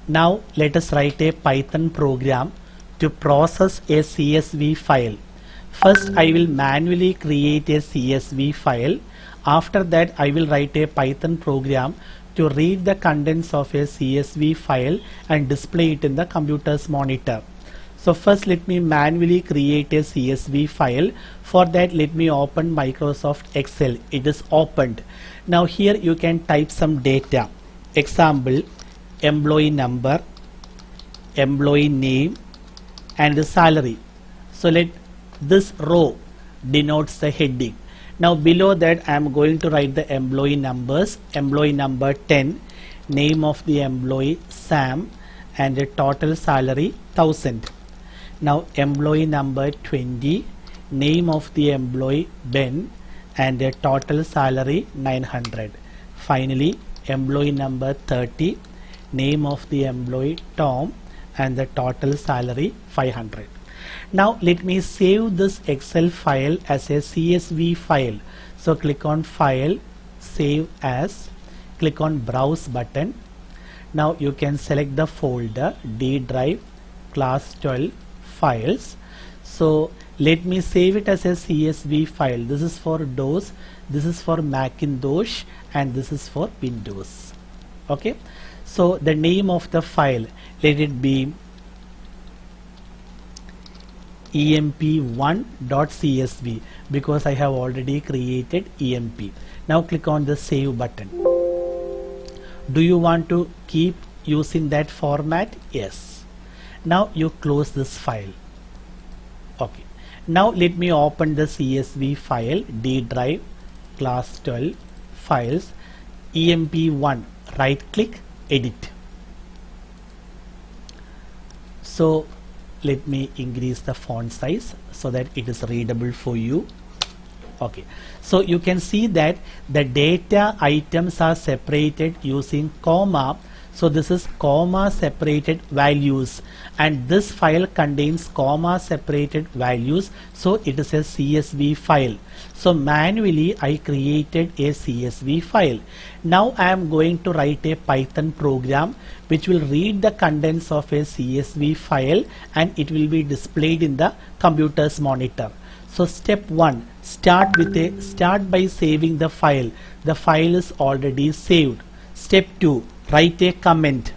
Now let us write a Python program to process a CSV file. First I will manually create a CSV file. After that I will write a Python program to read the contents of a CSV file and display it in the computer's monitor. So first let me manually create a CSV file. For that let me open Microsoft Excel. It is opened. Now here you can type some data. Example, employee number, employee name and the salary. So let this row denotes the heading. Now below that I am going to write the employee numbers. Employee number 10, name of the employee Sam and the total salary 1000. Now employee number 20, name of the employee Ben and the total salary 900. Finally employee number 30, name of the employee Tom and the total salary 500. Now let me save this Excel file as a CSV file. So click on File, Save As, click on Browse button. Now you can select the folder D drive class 12 files. So let me save it as a CSV file. This is for DOS, this is for Macintosh and this is for Windows. Okay, so the name of the file, let it be emp1.csv because I have already created emp. Now click on the save button. Do you want to keep using that format? Yes. Now you close this file. Okay. Now let me open the CSV file D drive class 12 files emp1, right click, edit. So let me increase the font size so that it is readable for you. Okay, so you can see that the data items are separated using comma. So this is comma separated values and this file contains comma separated values, so it is a CSV file. So manually I created a CSV file. Now I am going to write a Python program which will read the contents of a CSV file and it will be displayed in the computer's monitor. So step 1, start by saving the file. The file is already saved. Step 2, write a comment.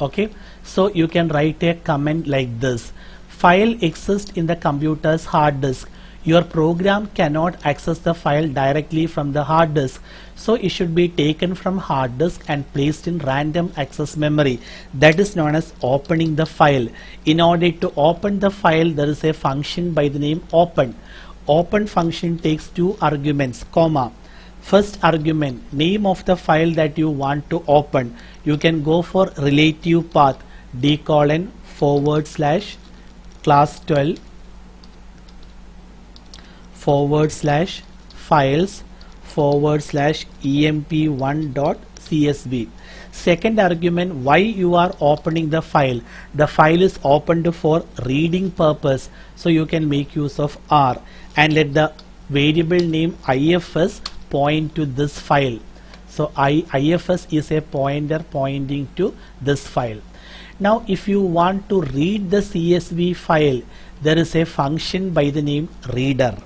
Okay, so you can write a comment like this: file exists in the computer's hard disk. Your program cannot access the file directly from the hard disk, so it should be taken from hard disk and placed in random access memory. That is known as opening the file. In order to open the file, there is a function by the name open. Open function takes two arguments, comma. First argument, name of the file that you want to open. You can go for relative path d:// class 12 /files /emp1.csv. Second argument, why you are opening the file. The file is opened for reading purpose, so you can make use of R and let the variable name ifs point to this file. So ifs is a pointer pointing to this file. Now if you want to read the CSV file, there is a function by the name reader.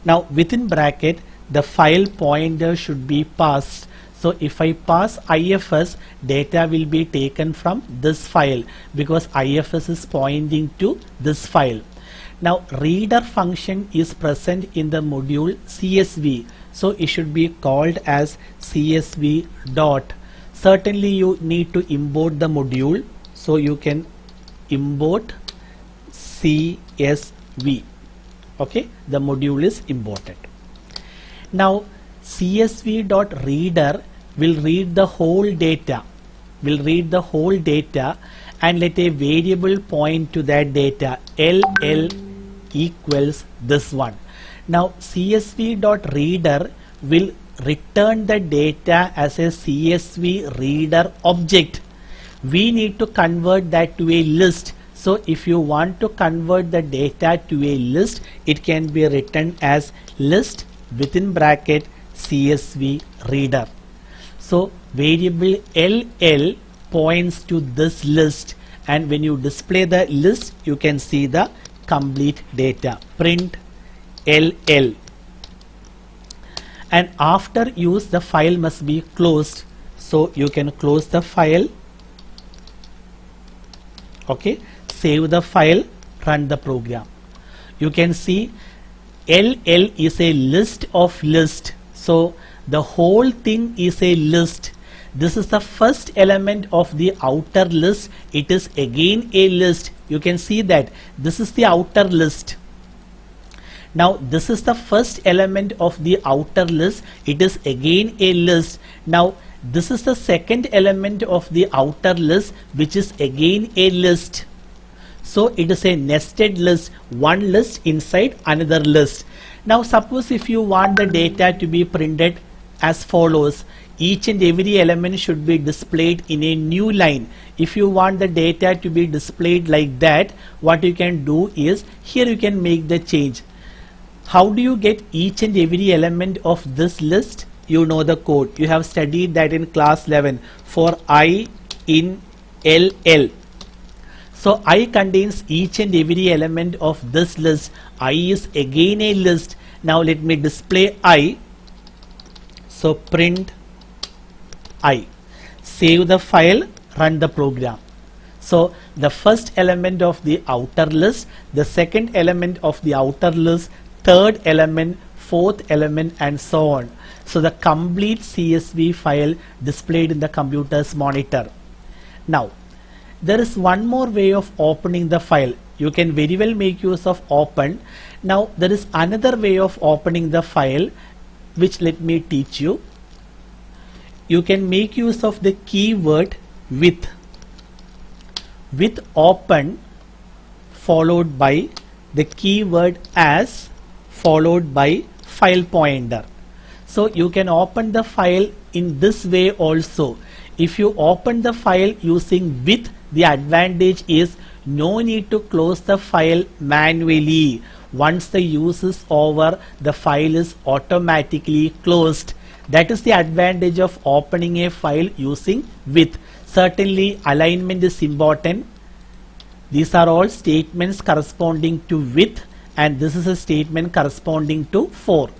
Now within bracket the file pointer should be passed. So if I pass ifs, data will be taken from this file because ifs is pointing to this file. Now reader function is present in the module CSV, so it should be called as CSV dot. Certainly you need to import the module, so you can import CSV. Okay, the module is imported. Now CSV dot reader will read the whole data, and let a variable point to that data ll equals this one. Now CSV.reader will return the data as a CSV reader object. We need to convert that to a list. So if you want to convert the data to a list, it can be written as list within bracket CSV reader. So variable ll points to this list, and when you display the list you can see the complete data. Print ll, and after use the file must be closed, so you can close the file. Okay, save the file, run the program. You can see ll is a list of list, so the whole thing is a list. This is the first element of the outer list. It is again a list. You can see that this is the outer list. Now this is the first element of the outer list. It is again a list. Now this is the second element of the outer list, which is again a list. So it is a nested list, one list inside another list. Now suppose if you want the data to be printed as follows, each and every element should be displayed in a new line. If you want the data to be displayed like that, what you can do is, here you can make the change. How do you get each and every element of this list? You know the code. You have studied that in class 11 for I in LL. So I contains each and every element of this list. I is again a list. Now let me display I. So print I. Save the file, run the program. So the first element of the outer list, the second element of the outer list, third element, fourth element, and so on. So the complete CSV file displayed in the computer's monitor. Now there is one more way of opening the file. You can very well make use of open. Now there is another way of opening the file, which let me teach you. You can make use of the keyword with open followed by the keyword as followed by file pointer. So you can open the file in this way also. If you open the file using with, the advantage is no need to close the file manually. Once the use is over, the file is automatically closed. That is the advantage of opening a file using with. Certainly alignment is important. These are all statements corresponding to with, and this is a statement corresponding to for.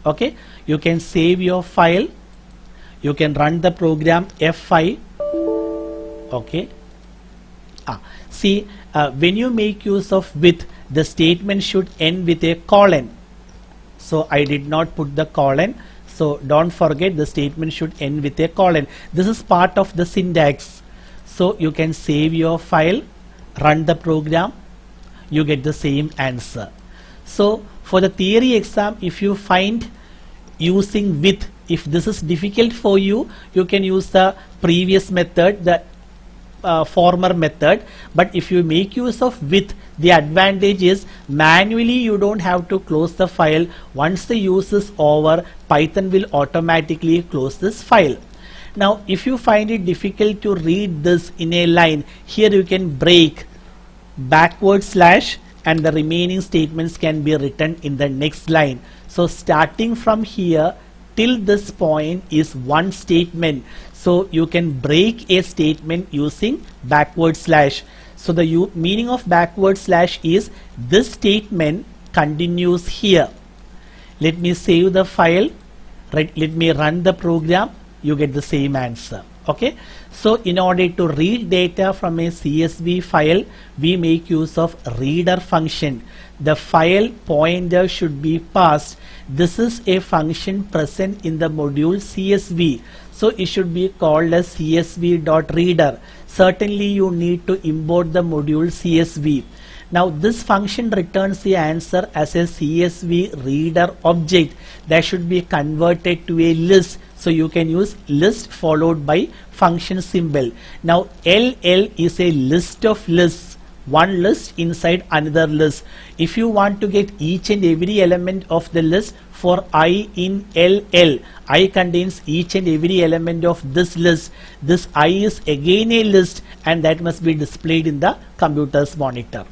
Okay, you can save your file. You can run the program F5. Okay. See, when you make use of with, the statement should end with a colon. So I did not put the colon. So don't forget, the statement should end with a colon. This is part of the syntax. So you can save your file, run the program, you get the same answer. So for the theory exam, if you find using with, if this is difficult for you, you can use the previous method, the former method. But if you make use of with, the advantage is manually you don't have to close the file. Once the use is over, Python will automatically close this file. Now if you find it difficult to read this in a line, here you can break /, and the remaining statements can be written in the next line. So starting from here till this point is one statement. So you can break a statement using /. So the meaning of // is this statement continues here. Let me save the file. Let me run the program. You get the same answer. Okay. So in order to read data from a CSV file, we make use of reader function. The file pointer should be passed. This is a function present in the module CSV. So it should be called as CSV.reader. Certainly you need to import the module CSV. Now this function returns the answer as a CSV reader object that should be converted to a list. So you can use list followed by function symbol. Now LL is a list of lists, one list inside another list. If you want to get each and every element of the list, for I in LL, I contains each and every element of this list. This I is again a list, and that must be displayed in the computer's monitor.